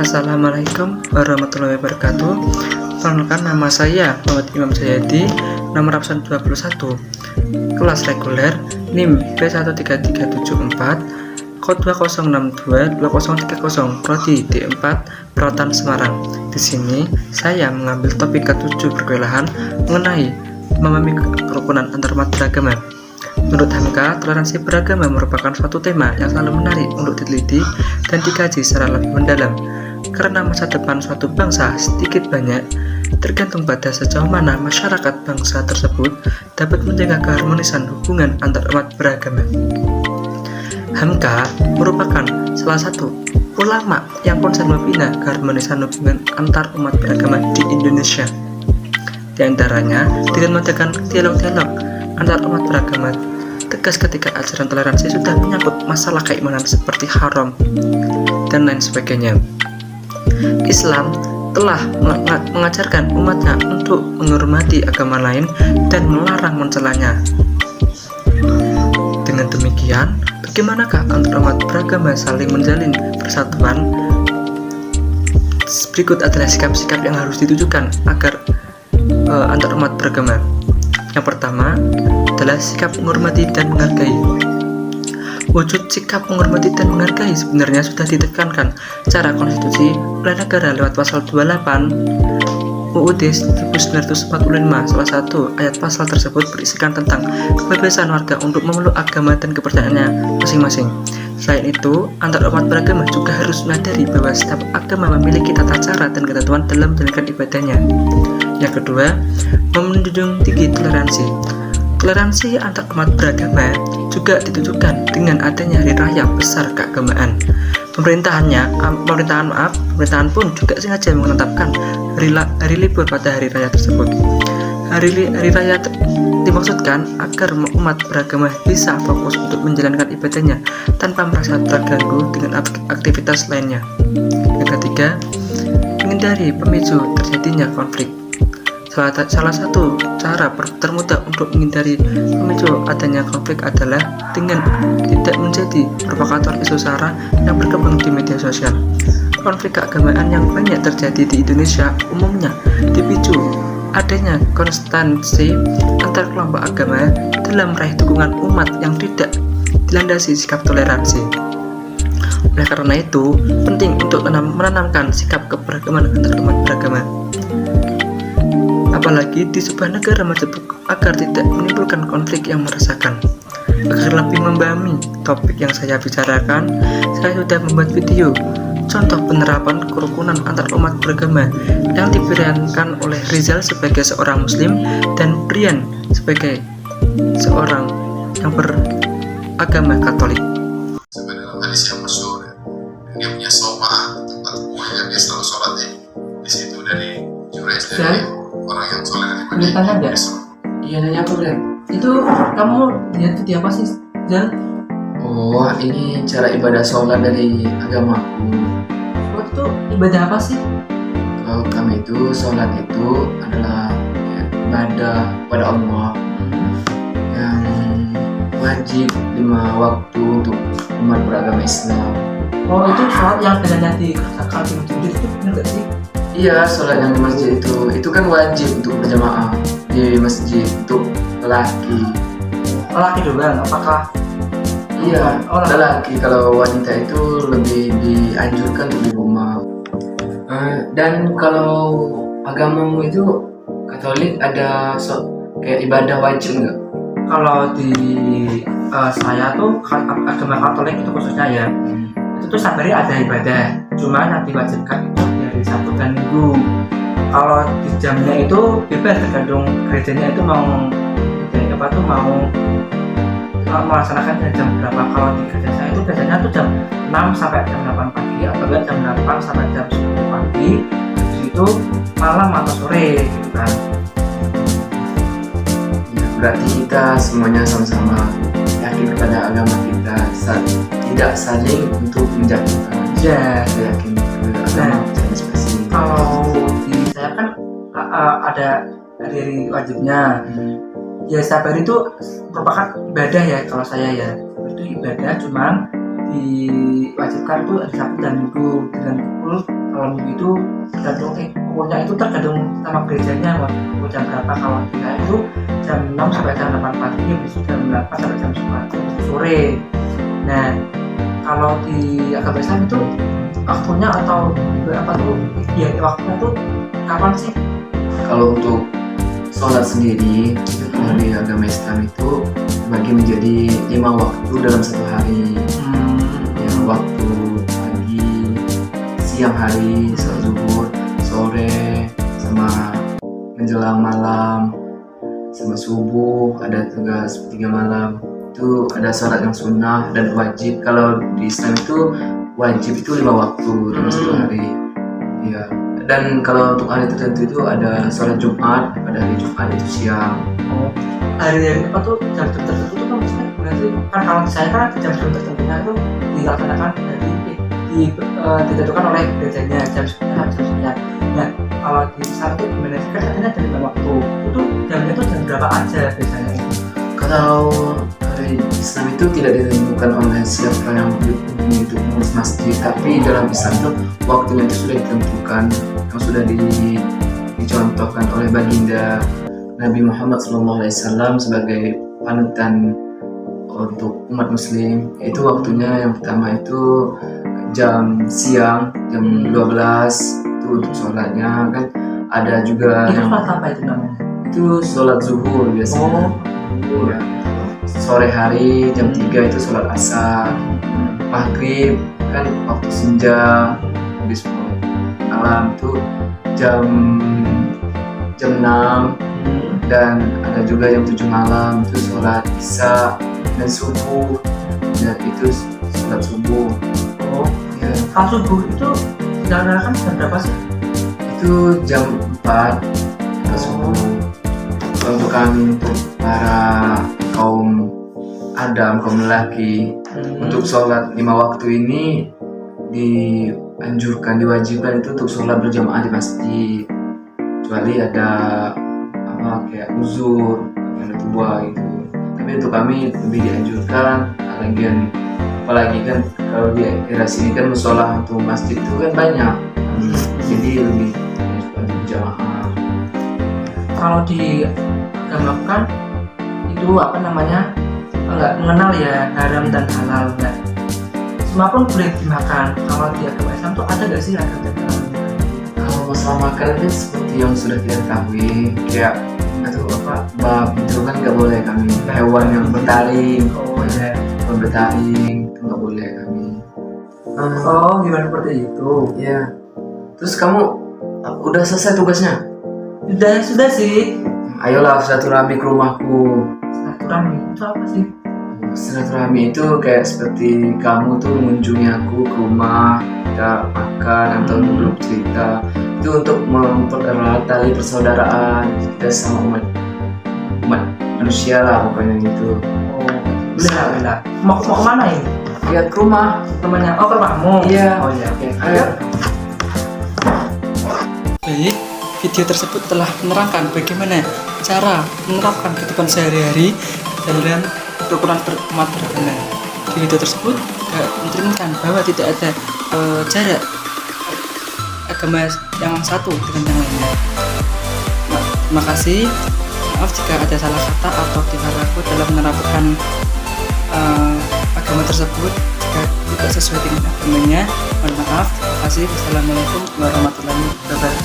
Assalamualaikum warahmatullahi wabarakatuh. Perkenalkan, nama saya Muhammad Imam Jayadi, nomor absen 21, kelas reguler NIM B13374, kode 20622030, prodi D4, Perawatan Semarang. Di sini saya mengambil topik ke-7 perkuliahan mengenai memahami kerukunan antarumat beragama. Menurut Hamka, toleransi beragama merupakan suatu tema yang selalu menarik untuk diteliti dan dikaji secara lebih mendalam, karena masa depan suatu bangsa sedikit banyak tergantung pada sejauh mana masyarakat bangsa tersebut dapat menjaga keharmonisan hubungan antar umat beragama. Hamka merupakan salah satu ulama yang konsen membina keharmonisan hubungan antar umat beragama di Indonesia. Di antaranya dengan mengadakan dialog-dialog antar umat beragama, tegas ketika ajaran toleransi sudah menyangkut masalah keimanan seperti haram dan lain sebagainya. Islam telah mengajarkan umatnya untuk menghormati agama lain dan melarang mencelanya. Dengan demikian, bagaimanakah antar umat beragama saling menjalin persatuan? Berikut adalah sikap-sikap yang harus ditujukan agar antar umat beragama. Yang pertama adalah sikap menghormati dan menghargai. Wujud sikap menghormati dan menghargai sebenarnya sudah ditekankan secara konstitusi oleh negara lewat pasal 28 UUD 1945. Salah satu ayat pasal tersebut berisikan tentang kebebasan warga untuk memeluk agama dan kepercayaannya masing-masing. Selain itu, antar umat beragama juga harus menyadari bahwa setiap agama memiliki tata cara dan ketentuan dalam menjalankan ibadahnya. Yang kedua, menjunjung tinggi toleransi. Toleransi antar umat beragama juga ditujukan dengan adanya hari raya besar keagamaan. Pemerintahan pun juga sengaja menetapkan hari libur pada hari raya tersebut. Hari raya dimaksudkan agar umat beragama bisa fokus untuk menjalankan ibadahnya tanpa merasa terganggu dengan aktivitas lainnya. Yang ketiga, menghindari pemicu terjadinya konflik. Salah satu cara termudah untuk menghindari pemicu adanya konflik adalah dengan tidak menjadi provokator isu sara yang berkembang di media sosial. Konflik keagamaan yang banyak terjadi di Indonesia umumnya dipicu adanya konstansi antar kelompok agama dalam meraih dukungan umat yang tidak dilandasi sikap toleransi. Oleh karena itu, penting untuk menanamkan sikap keberagaman antar umat beragama, apalagi di sebuah negara maju, agar tidak menimbulkan konflik yang meresahkan. Agar lebih memahami topik yang saya bicarakan, saya sudah membuat video contoh penerapan kerukunan antar umat beragama yang diberikan oleh Rizal sebagai seorang muslim dan Brian sebagai seorang yang beragama Katolik. Sebenarnya hadis yang masyhur, dia punya sofa tempat yang dia selalu sholat di situ dari Jurais dari orang yang sholat dari Boleh tanya nggak? Iya, nanya apa, Brian? Itu kamu lihat video apa sih, Jan? Oh, ini cara ibadah sholat dari agamaku. Sholat itu ibadah apa sih? Kalau kami itu sholat itu adalah ibadah pada Allah yang wajib 5 waktu untuk umat beragama Islam. Oh, itu sholat yang bedanya di kalau di masjid itu benar nggak sih? Iya, sholat yang di masjid itu kan wajib untuk berjamaah di masjid untuk lelaki. Lelaki doang, apakah? Iya, lelaki. Kalau wanita itu lebih dianjurkan untuk di rumah. Dan kalau agamamu itu Katolik ada kayak ibadah wajib nggak? Kalau di saya tuh agama Katolik itu khususnya ya, itu tuh setiap hari ada ibadah, cuma yang diwajibkan itu dari Sabtu dan Minggu. Kalau di jamnya itu bebas, tergantung gerejanya itu mau melaksanakan jam berapa. Kalau di gereja saya itu biasanya tuh jam 6 sampai jam 8 pagi, atau enggak jam 8 sampai jam 10 pagi, habis itu malam atau sore gitu kan. Ya, berarti kita semuanya sama-sama yakin kepada agama kita, tidak saling untuk menjatuhkan. Ya, Saya yakin ke agama masing-masing. kalau di saya kan ada hari wajibnya. Ya, setiap hari itu merupakan ibadah ya kalau saya ya. Itu ibadah, cuman diwajibkan tuh hari Sabtu dan Minggu dengan pukul kalau minggu itu tergantung pokoknya itu tergantung sama gerejanya mau jam berapa. Kalau di saya itu jam 6 sampai jam 8 pagi, habis itu jam 8 sampai jam 9 sore. Nah kalau di agama Islam itu waktunya atau apa tuh ya waktunya tuh kapan sih? Kalau untuk sholat sendiri itu kalau di agama Islam itu dibagi menjadi 5 waktu dalam satu hari. Ya, waktu pagi, siang hari, sholat zuhur, sore, sama menjelang malam, sama subuh, ada juga sepertiga malam. Itu ada sholat yang sunnah dan wajib. Kalau di Islam itu wajib itu 5 waktu dalam satu hari. Ya. Dan kalau untuk hari tertentu itu ada sholat Jumat, pada hari Jumat itu siang. Hari apa tuh jam-jam tertentu tuh kan maksudnya berarti kan kalau saya kan jam-jam tertentunya itu dilaksanakan ditentukan oleh gerejanya jam 9. Nah kalau di sana tuh gimana sih? Kan ada dari waktu itu jamnya tuh jam berapa aja biasanya? Kalau hari Islam itu tidak ditentukan oleh siapa yang itu pengurus masjid, tapi dalam Islam itu waktunya itu sudah ditentukan, yang sudah dicontohkan oleh baginda Nabi Muhammad SAW sebagai panutan untuk umat muslim. Itu waktunya yang pertama itu jam siang, jam 12 itu untuk sholatnya kan. Ada juga Itu yang sholat apa itu namanya? itu sholat zuhur biasanya. Ya. Sore hari jam 3 itu sholat asar. Maghrib kan waktu senja, habis malam itu jam 6, dan ada juga yang 7 malam itu sholat isya, dan subuh ya itu sholat subuh. Ya, Kalau subuh itu dilaksanakan jam berapa sih? itu jam 4 itu subuh. Untuk kami, untuk para kaum Adam, kaum lelaki, untuk sholat 5 waktu ini dianjurkan, diwajibkan itu untuk sholat berjamaah di masjid, kecuali ada apa kayak uzur, ada tua gitu. Tapi untuk kami lebih dianjurkan, apalagi kan kalau di era sini kan musola untuk masjid itu kan banyak, jadi lebih dianjurkan berjamaah. Kalau di agama kan itu apa namanya nggak mengenal ya haram dan halal. Nah, semua pun boleh dimakan. Kalau di agama Islam tuh ada nggak sih haram dan halal? Kalau masalah makan itu seperti yang sudah kita ketahui, kayak bab itu kan nggak boleh kami. Hewan yang bertaring, hewan bertaring itu nggak boleh kami. Oh, gimana seperti itu? Ya. Terus kamu udah selesai tugasnya? Sudah sih. Ayolah silaturahmi ke rumahku. Silaturahmi itu apa sih? Silaturahmi itu kayak seperti kamu tuh mengunjungi aku ke rumah, kita makan atau duduk cerita. Itu untuk mempererat tali persaudaraan kita sama umat manusia lah pokoknya gitu. Boleh. Mau kemana ini? Ya ke rumah. Rumahnya? Oh, ke rumahmu? Iya. Oh iya, oke. Ayo. Baik, video tersebut telah menerangkan bagaimana cara menerapkan kehidupan sehari-hari dalam kerukunan umat beragama. Di video tersebut mencerminkan bahwa tidak ada jarak agama yang satu dengan yang lainnya. Terima kasih. Maaf jika ada salah kata atau tingkah laku dalam menerapkan agama tersebut. Jika tidak sesuai dengan agamanya, mohon maaf. Terima kasih. Wassalamualaikum warahmatullahi wabarakatuh.